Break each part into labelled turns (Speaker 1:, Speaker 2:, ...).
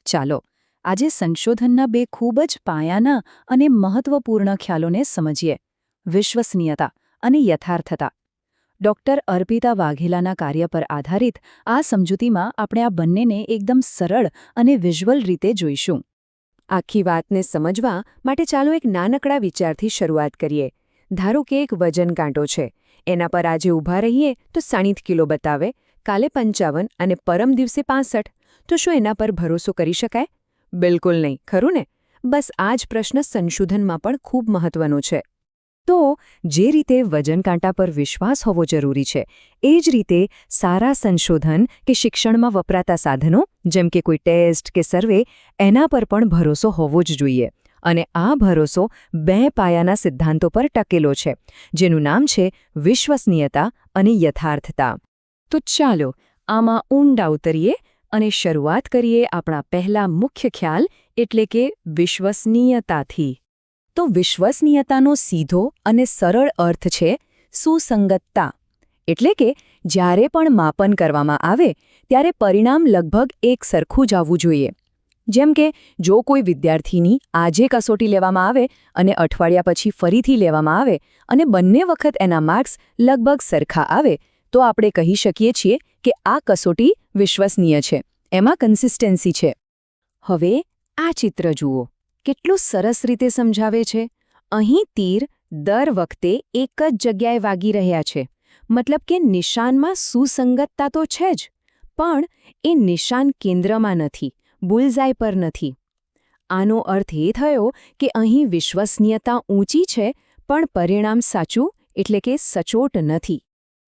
Speaker 1: ચાલો આજે સંશોધનના બે ખૂબ જ પાયાના અને મહત્વપૂર્ણ ખ્યાલોને સમજીએ: વિશ્વસનીયતા અને યથાર્થતા. ડૉક્ટર અર્પિતા વાઘેલાના કાર્ય પર આધારિત આ સમજૂતીમાં આપણે આ બંનેને એકદમ સરળ અને વિઝ્યુઅલ રીતે જોઈશું.
Speaker 2: આખી વાતને સમજવા માટે ચાલો એક નાનકડા વિચારથી શરૂઆત કરીએ. ધારો કે એક વજન કાંટો છે. એના પર આજે ઊભા રહીએ તો 60 કિલો બતાવે, કાલે 55 અને પરમ દિવસે 65. તો શું એના પર ભરોસો કરી શકાય? બિલકુલ નહીં, ખરું ને? બસ આ જ પ્રશ્ન સંશોધનમાં પણ ખૂબ મહત્વનો છે. તો જે રીતે વજન કાંટા પર વિશ્વાસ હોવો જરૂરી છે, એ જ રીતે સારા સંશોધન કે શિક્ષણમાં વપરાતા સાધનો, જેમ કે કોઈ ટેસ્ટ કે સર્વે, એના પર પણ ભરોસો હોવો જ જોઈએ. અને આ ભરોસો બે પાયાના સિદ્ધાંતો પર ટકેલો છે, જેનું નામ છે વિશ્વસનીયતા અને યથાર્થતા. તો ચાલો આમાં ઊંડા ઉતરીએ અને શરૂઆત કરીએ આપણા પહેલા મુખ્ય ખ્યાલ, એટલે કે વિશ્વસનીયતાથી. તો વિશ્વસનીયતાનો સીધો અને સરળ અર્થ છે સુસંગતતા. એટલે કે જ્યારે પણ માપન કરવામાં આવે ત્યારે પરિણામ લગભગ એક સરખું જ આવવું જોઈએ. જેમ કે જો કોઈ વિદ્યાર્થીની આજે કસોટી લેવામાં આવે અને અઠવાડિયા પછી ફરીથી લેવામાં આવે અને બંને વખત એના માર્ક્સ લગભગ સરખા આવે, તો આપણે કહી શકીએ છીએ કે આ કસોટી વિશ્વસનીય છે, એમાં કન્સિસ્ટન્સી છે. હવે આ ચિત્ર જુઓ, કેટલું સરસ રીતે સમજાવે છે. અહીં તીર દર વખતે એક જ જગ્યાએ વાગી રહ્યા છે. મતલબ કે નિશાનમાં સુસંગતતા તો છે જ, પણ એ નિશાન કેન્દ્રમાં નથી, બુલ્ઝઆય પર નથી. આનો અર્થ એ થયો કે અહીં વિશ્વસનીયતા ઊંચી છે, પણ પરિણામ સાચું એટલે કે સચોટ નથી.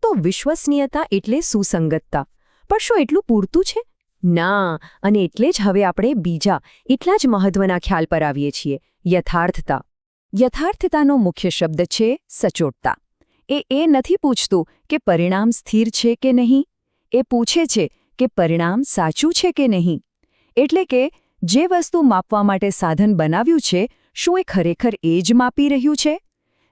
Speaker 2: તો વિશ્વસનીયતા એટલે સુસંગતતા. પણ શું એટલું પૂરતું છે? ના. અને એટલે જ હવે આપણે બીજા એટલા જ મહત્વના ખ્યાલ પર આવીએ છીએ: યથાર્થતા. યથાર્થતાનો મુખ્ય શબ્દ છે સચોટતા. એ નથી પૂછતું કે પરિણામ સ્થિર છે કે નહીં, એ પૂછે છે કે પરિણામ સાચું છે કે નહીં. એટલે કે જે વસ્તુ માપવા માટે સાધન બનાવ્યું છે, શું એ ખરેખર એ જ માપી રહ્યું છે?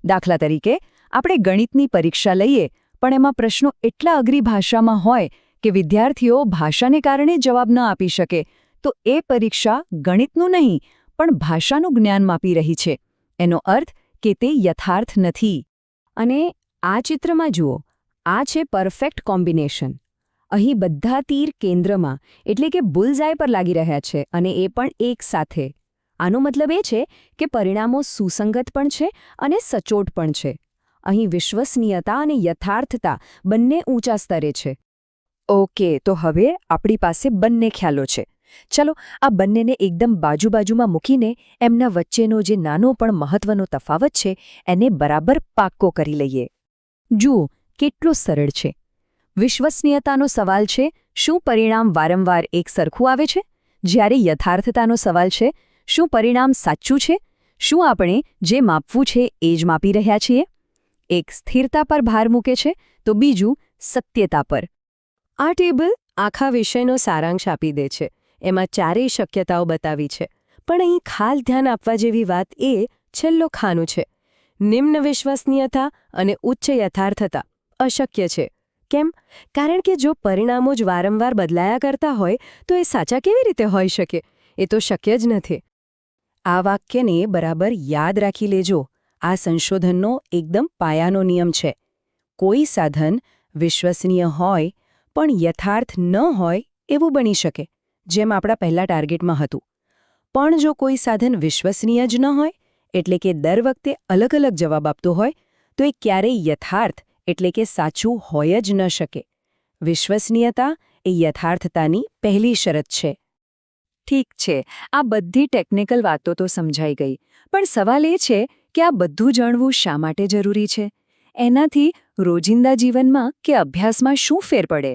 Speaker 2: દાખલા તરીકે, આપણે ગણિતની પરીક્ષા લઈએ, પણ એમાં પ્રશ્નો એટલા અઘરી ભાષામાં હોય કે વિદ્યાર્થીઓ ભાષાને કારણે જવાબ ન આપી શકે, તો એ પરીક્ષા ગણિતનું નહીં, પણ ભાષાનું જ્ઞાન માપી રહી છે. એનો અર્થ કે તે યથાર્થ નથી. અને આ ચિત્રમાં જુઓ, આ છે પરફેક્ટ કોમ્બિનેશન. અહીં બધા તીર કેન્દ્રમાં, એટલે કે બુલ્ઝઆય પર લાગી રહ્યા છે, અને એ પણ એક સાથે. આનો મતલબ એ છે કે પરિણામો સુસંગત પણ છે અને સચોટ પણ છે. અહીં વિશ્વસનીયતા અને યથાર્થતા બંને ઊંચા સ્તરે છે. ઓકે, તો હવે આપણી પાસે બંને ખ્યાલો છે. ચલો આ બંનેને એકદમ બાજુમાં મૂકીને એમના વચ્ચેનો જે નાનો પણ મહત્વનો તફાવત છે એને બરાબર પાક્કો કરી લઈએ. જુઓ કેટલો સરળ છે. વિશ્વસનીયતાનો સવાલ છે, શું પરિણામ વારંવાર એક સરખું આવે છે? જ્યારે યથાર્થતાનો સવાલ છે, શું પરિણામ સાચું છે? શું આપણે જે માપવું છે એ જ માપી રહ્યા છીએ? એક સ્થિરતા પર ભાર મૂકે છે, તો બીજું સત્યતા પર. આ ટેબલ આખા વિષયનો સારાંશ આપી દે છે. એમાં ચારેય શક્યતાઓ બતાવી છે. પણ અહીં ખાસ ધ્યાન આપવા જેવી વાત એ છેલ્લો ખાનું છે: નિમ્ન વિશ્વસનીયતા અને ઉચ્ચ યથાર્થતા અશક્ય છે. કેમ? કારણ કે જો પરિણામો જ વારંવાર બદલાયા કરતા હોય તો એ સાચા કેવી રીતે હોઈ શકે? એ તો શક્ય જ નથી. આ વાક્યને બરાબર યાદ રાખી લેજો. આ સંશોધનનો એકદમ પાયાનો નિયમ છે. કોઈ સાધન વિશ્વસનીય હોય પણ યથાર્થ ન હોય એવું બની શકે, જેમ આપણા પહેલા ટાર્ગેટમાં હતું. પણ જો કોઈ સાધન વિશ્વસનીય જ ન હોય, એટલે કે દર વખતે અલગ અલગ જવાબ આપતો હોય, તો એ ક્યારેય યથાર્થ એટલે કે સાચું હોય જ ન શકે. વિશ્વસનીયતા એ યથાર્થતાની પહેલી શરત છે. ઠીક છે, આ બધી ટેકનિકલ વાતો તો સમજાઈ ગઈ, પણ સવાલ એ છે કે આ બધું જાણવું શા માટે જરૂરી છે? એનાથી રોજિંદા જીવનમાં કે અભ્યાસમાં શું ફેર પડે?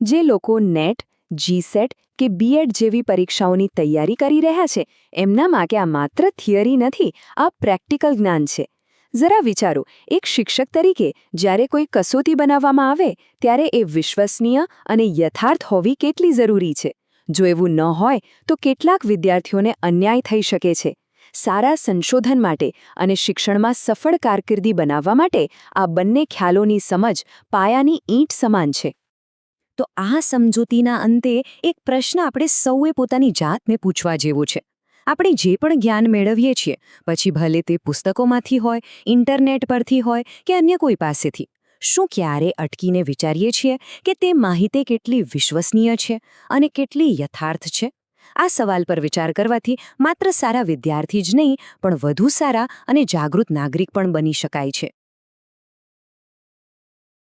Speaker 2: જે લોકો નેટ, જીસેટ કે બીએડ જેવી પરીક્ષાઓની તૈયારી કરી રહ્યા છે, એમના માટે આ માત્ર થિયરી નથી, આ પ્રેક્ટિકલ જ્ઞાન છે. જરા વિચારો, એક શિક્ષક તરીકે જ્યારે કોઈ કસોટી બનાવવામાં આવે ત્યારે એ વિશ્વસનીય અને યથાર્થ હોવી કેટલી જરૂરી છે. જો એવું ન હોય તો કેટલાક વિદ્યાર્થીઓને અન્યાય થઈ શકે છે. સારા સંશોધન માટે અને શિક્ષણમાં સફળ કારકિર્દી બનાવવા માટે આ બંને ખ્યાલોની સમજ પાયાની ઈંટ સમાન છે.
Speaker 3: તો આ સમજૂતીના અંતે એક પ્રશ્ન આપણે સૌએ પોતાની જાતને પૂછવા જેવો છે. આપણે જે પણ જ્ઞાન મેળવીએ છીએ, પછી ભલે તે પુસ્તકોમાંથી હોય, ઇન્ટરનેટ પરથી હોય કે અન્ય કોઈ પાસેથી, શું ક્યારે અટકીને વિચારીએ છીએ કે તે માહિતી કેટલી વિશ્વસનીય છે અને કેટલી યથાર્થ છે? આ સવાલ પર વિચાર કરવાથી માત્ર સારા વિદ્યાર્થી જ નહીં, પણ વધુ સારા અને જાગૃત નાગરિક પણ બની શકાય છે.